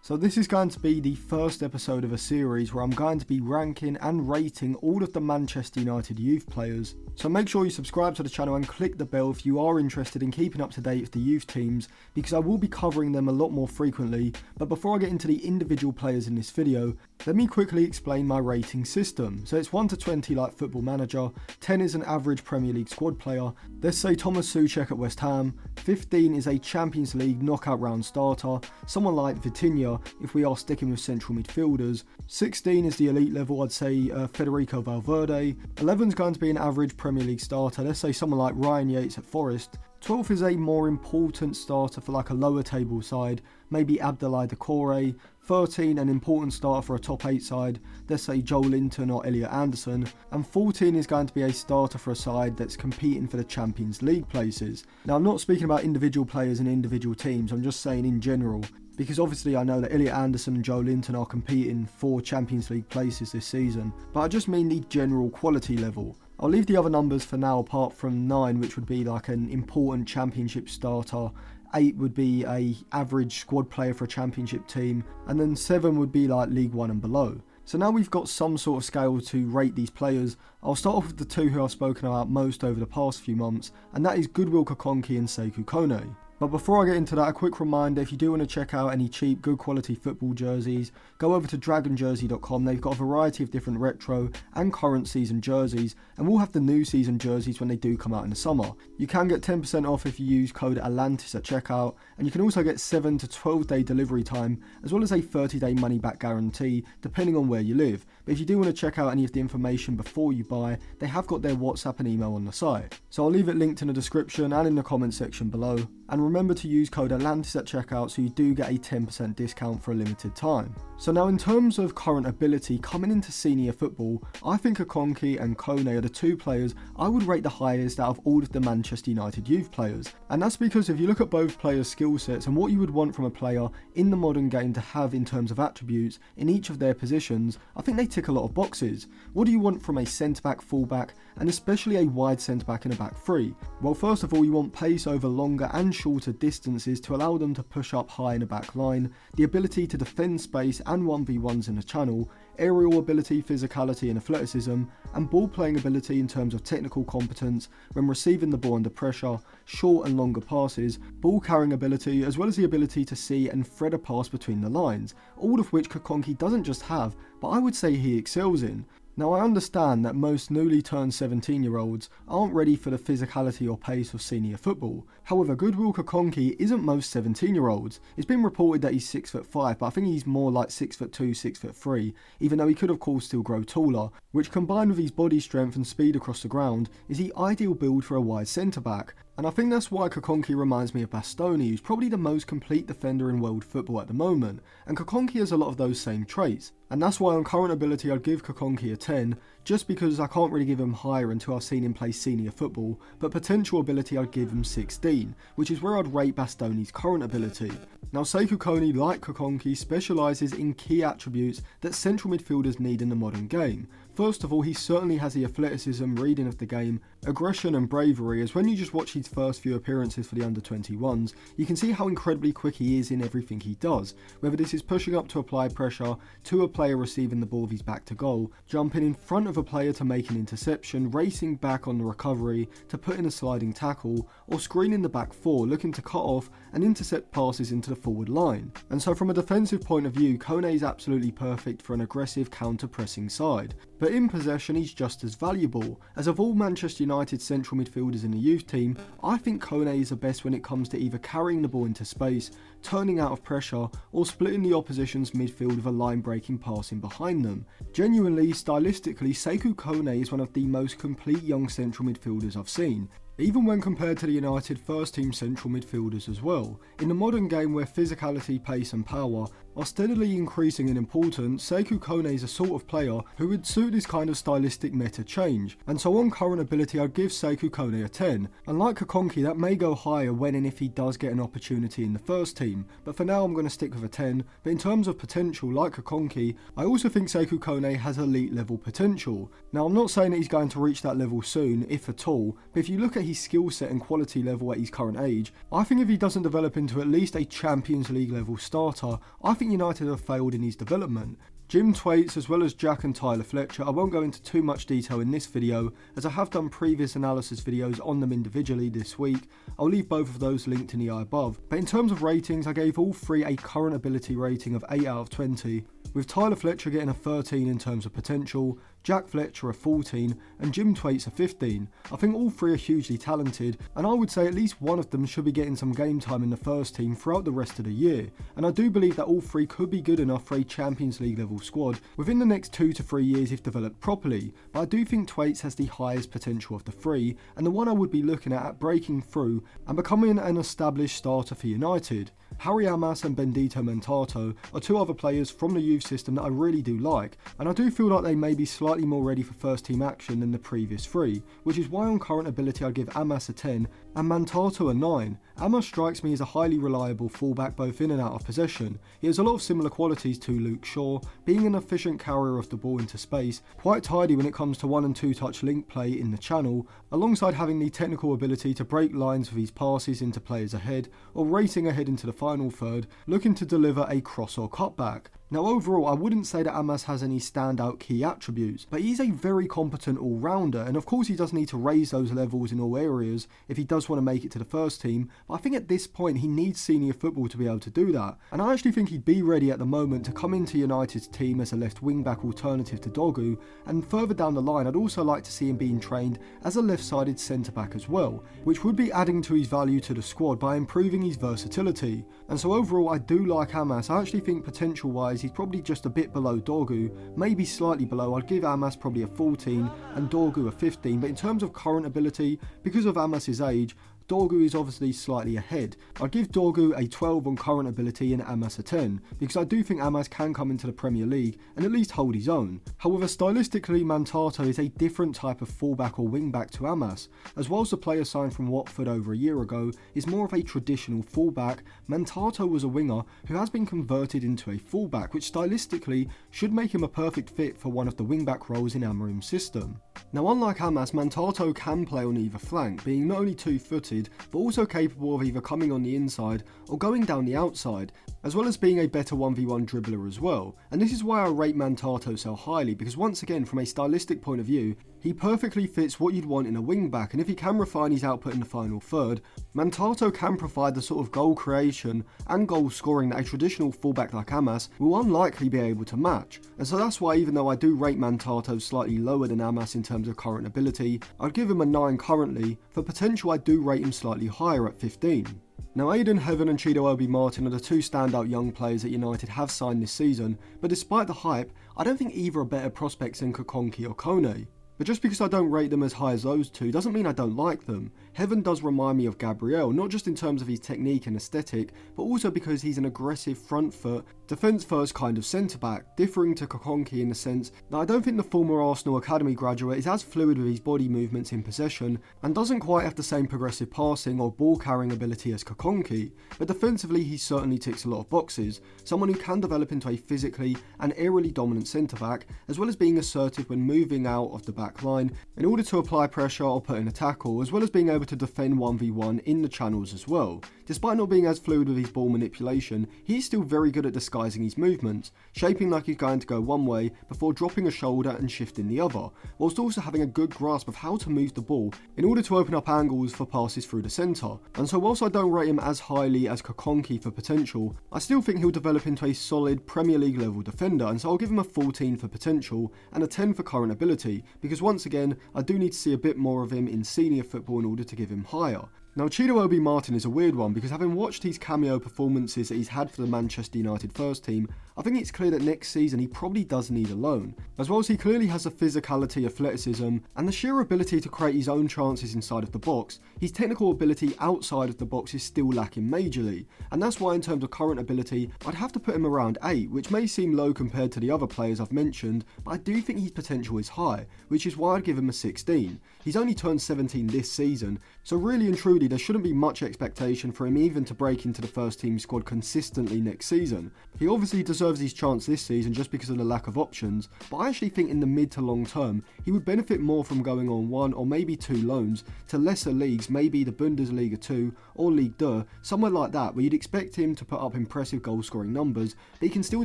So this is going to be the first episode of a series where I'm going to be ranking and rating all of the Manchester United youth players. So make sure you subscribe to the channel and click the bell if you are interested in keeping up to date with the youth teams, because I will be covering them a lot more frequently. But before I get into the individual players in this video, let me quickly explain my rating system. So it's 1 to 20 like Football Manager, 10 is an average Premier League squad player, let's say Thomas Souček at West Ham, 15 is a Champions League knockout round starter, someone like Vitinha if we are sticking with central midfielders, 16 is the elite level, I'd say Federico Valverde, 11 is going to be an average Premier League starter, let's say someone like Ryan Yates at Forest, 12 is a more important starter for like a lower table side, maybe Abdoulaye Doucouré, 13 an important starter for a top 8 side, let's say Joel Linton or Elliot Anderson, and 14 is going to be a starter for a side that's competing for the Champions League places. Now I'm not speaking about individual players and individual teams, I'm just saying in general, because obviously I know that Elliot Anderson and Joel Linton are competing for Champions League places this season, but I just mean the general quality level. I'll leave the other numbers for now apart from 9, which would be like an important championship starter, 8 would be a average squad player for a championship team, and then 7 would be like League 1 and below. So now we've got some sort of scale to rate these players. I'll start off with the two who I've spoken about most over the past few months, and that is Goodwill Kukonki and Sekou Kone. But before I get into that, a quick reminder, if you do want to check out any cheap, good quality football jerseys, go over to dragonjersey.com. They've got a variety of different retro and current season jerseys, and we'll have the new season jerseys when they do come out in the summer. You can get 10% off if you use code Atlantis at checkout, and you can also get 7 to 12 day delivery time, as well as a 30-day money back guarantee, depending on where you live. But if you do want to check out any of the information before you buy, they have got their WhatsApp and email on the site. So I'll leave it linked in the description and in the comment section below. And remember to use code Atlantis at checkout so you do get a 10% discount for a limited time. So now in terms of current ability coming into senior football, I think Kukonki and Kone are the two players I would rate the highest out of all of the Manchester United youth players. And that's because if you look at both players' skill sets and what you would want from a player in the modern game to have in terms of attributes in each of their positions, I think they tick a lot of boxes. What do you want from a centre-back, full-back, and especially a wide centre-back in a back three? Well, first of all, you want pace over longer and shorter distances to allow them to push up high in a back line, the ability to defend space and 1v1s in the channel, aerial ability, physicality and athleticism, and ball playing ability in terms of technical competence when receiving the ball under pressure, short and longer passes, ball carrying ability, as well as the ability to see and thread a pass between the lines, all of which Kukonki doesn't just have, but I would say he excels in. Now I understand that most newly turned 17-year-olds aren't ready for the physicality or pace of senior football. However, Goodwill Kukonki isn't most 17-year-olds. It's been reported that he's 6'5", but I think he's more like 6'2", 6'3", even though he could of course still grow taller, which combined with his body strength and speed across the ground is the ideal build for a wide centre-back. And I think that's why Kukonki reminds me of Bastoni, who's probably the most complete defender in world football at the moment, and Kukonki has a lot of those same traits. And that's why on current ability I'd give Kukonki a 10, just because I can't really give him higher until I've seen him play senior football, but potential ability I'd give him 16, which is where I'd rate Bastoni's current ability. Now Sekou Kone, like Kukonki, specialises in key attributes that central midfielders need in the modern game. First of all, he certainly has the athleticism, reading of the game, aggression and bravery, as when you just watch his first few appearances for the under-21s, you can see how incredibly quick he is in everything he does, whether this is pushing up to apply pressure, to a player receiving the ball with his back to goal, jumping in front of a player to make an interception, racing back on the recovery, to put in a sliding tackle, or screening the back four, looking to cut off and intercept passes into the forward line. And so from a defensive point of view, Kone is absolutely perfect for an aggressive counter-pressing side. But in possession he's just as valuable, as of all Manchester United central midfielders in the youth team, I think Kone is the best when it comes to either carrying the ball into space, turning out of pressure, or splitting the opposition's midfield with a line-breaking passing behind them. Genuinely, stylistically, Sekou Kone is one of the most complete young central midfielders I've seen, even when compared to the United first team central midfielders as well. In the modern game where physicality, pace and power are steadily increasing in importance, Sekou Kone is a sort of player who would suit this kind of stylistic meta change, and so on current ability I'd give Sekou Kone a 10. And like Kukonki, that may go higher when and if he does get an opportunity in the first team, but for now I'm going to stick with a 10. But in terms of potential, like Kukonki, I also think Sekou Kone has elite level potential. Now I'm not saying that he's going to reach that level soon, if at all, but if you look at his skill set and quality level at his current age, I think if he doesn't develop into at least a Champions League level starter, I think United have failed in his development. Jim Thwaites as well as Jack and Tyler Fletcher, I won't go into too much detail in this video as I have done previous analysis videos on them individually this week. I'll leave both of those linked in the eye above. But in terms of ratings, I gave all three a current ability rating of 8 out of 20, with Tyler Fletcher getting a 13 in terms of potential, Jack Fletcher a 14 and Jim Thwaites a 15. I think all three are hugely talented and I would say at least one of them should be getting some game time in the first team throughout the rest of the year, and I do believe that all three could be good enough for a Champions League level squad within the next 2 to 3 years if developed properly, but I do think Thwaites has the highest potential of the three and the one I would be looking at breaking through and becoming an established starter for United. Harry Amas and Bendito Mentato are two other players from the youth system that I really do like, and I do feel like they may be slightly more ready for first team action than the previous three, which is why on current ability I'd give Amas a 10 and Mentato a 9. Amas strikes me as a highly reliable fullback both in and out of possession. He has a lot of similar qualities to Luke Shaw, being an efficient carrier of the ball into space, quite tidy when it comes to 1 and 2 touch link play in the channel, alongside having the technical ability to break lines with his passes into players ahead or racing ahead into the final third, looking to deliver a cross or cutback. Now overall I wouldn't say that Amas has any standout key attributes, but he's a very competent all-rounder, and of course he does need to raise those levels in all areas if he does want to make it to the first team, but I think at this point he needs senior football to be able to do that, and I actually think he'd be ready at the moment to come into United's team as a left wing-back alternative to Dogu, and further down the line I'd also like to see him being trained as a left-sided centre-back as well, which would be adding to his value to the squad by improving his versatility. And so overall I do like Amas. I actually think potential-wise he's probably just a bit below Dogu, maybe slightly below. I'd give Amas probably a 14 and Dogu a 15, but in terms of current ability, because of Amas's age, Dogu is obviously slightly ahead. I'd give Dogu a 12 on current ability and Amas a 10, because I do think Amas can come into the Premier League and at least hold his own. However, stylistically Mentato is a different type of fullback or wingback to Amas, as whilst the player signed from Watford over a year ago is more of a traditional fullback, Mentato was a winger who has been converted into a fullback, which stylistically should make him a perfect fit for one of the wingback roles in Amorim's system. Now unlike Amas, Mentato can play on either flank, being not only two-footed but also capable of either coming on the inside or going down the outside, as well as being a better 1v1 dribbler as well. And this is why I rate Mentato so highly, because once again from a stylistic point of view, he perfectly fits what you'd want in a wing-back, and if he can refine his output in the final third, Mentato can provide the sort of goal creation and goal scoring that a traditional fullback like Amas will unlikely be able to match. And so that's why even though I do rate Mentato slightly lower than Amas in terms of current ability, I'd give him a 9 currently. For potential I do rate him slightly higher at 15. Now Aidan Heaven and Chido Obi-Martin are the two standout young players that United have signed this season, but despite the hype, I don't think either are better prospects than Kukonki or Kone. But just because I don't rate them as high as those two doesn't mean I don't like them. Heaven does remind me of Gabriel, not just in terms of his technique and aesthetic, but also because he's an aggressive front foot, defence first kind of centre back, differing to Kukonki in the sense that I don't think the former Arsenal Academy graduate is as fluid with his body movements in possession and doesn't quite have the same progressive passing or ball carrying ability as Kukonki, but defensively he certainly ticks a lot of boxes, someone who can develop into a physically and aerially dominant centre back, as well as being assertive when moving out of the back line in order to apply pressure or put in a tackle, as well as being able to defend 1v1 in the channels as well. Despite not being as fluid with his ball manipulation, he's still very good at disguising his movements, shaping like he's going to go one way before dropping a shoulder and shifting the other, whilst also having a good grasp of how to move the ball in order to open up angles for passes through the centre. And so whilst I don't rate him as highly as Kukonki for potential, I still think he'll develop into a solid Premier League level defender, and so I'll give him a 14 for potential and a 10 for current ability, because once again I do need to see a bit more of him in senior football in order to give him higher. Now Chido Obi-Martin is a weird one, because having watched his cameo performances that he's had for the Manchester United first team, I think it's clear that next season he probably does need a loan, as well as he clearly has the physicality, athleticism and the sheer ability to create his own chances inside of the box. His technical ability outside of the box is still lacking majorly, and that's why in terms of current ability I'd have to put him around 8, which may seem low compared to the other players I've mentioned, but I do think his potential is high, which is why I'd give him a 16. He's only turned 17 this season, so really and truly really there shouldn't be much expectation for him even to break into the first team squad consistently next season. He obviously deserves his chance this season just because of the lack of options, but I actually think in the mid to long term, he would benefit more from going on 1 or maybe 2 loans to lesser leagues, maybe the Bundesliga 2 or Ligue 2, somewhere like that, where you'd expect him to put up impressive goal scoring numbers, but he can still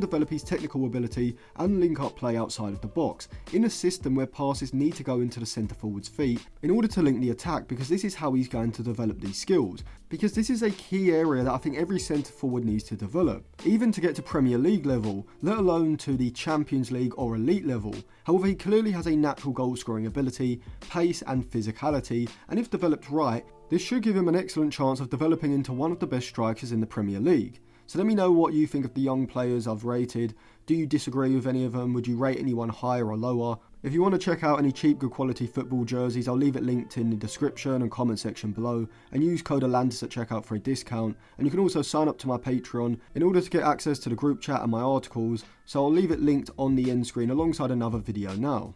develop his technical ability and link up play outside of the box, in a system where passes need to go into the centre forward's feet in order to link the attack, because this is how he's going to develop these skills. Because this is a key area that I think every centre forward needs to develop, even to get to Premier League level, let alone to the Champions League or Elite level. However, he clearly has a natural goal scoring ability, pace and physicality, and if developed right, this should give him an excellent chance of developing into one of the best strikers in the Premier League. So let me know what you think of the young players I've rated. Do you disagree with any of them? Would you rate anyone higher or lower? If you want to check out any cheap good quality football jerseys, I'll leave it linked in the description and comment section below, and use code Atlantis at checkout for a discount. And you can also sign up to my Patreon in order to get access to the group chat and my articles, so I'll leave it linked on the end screen alongside another video now.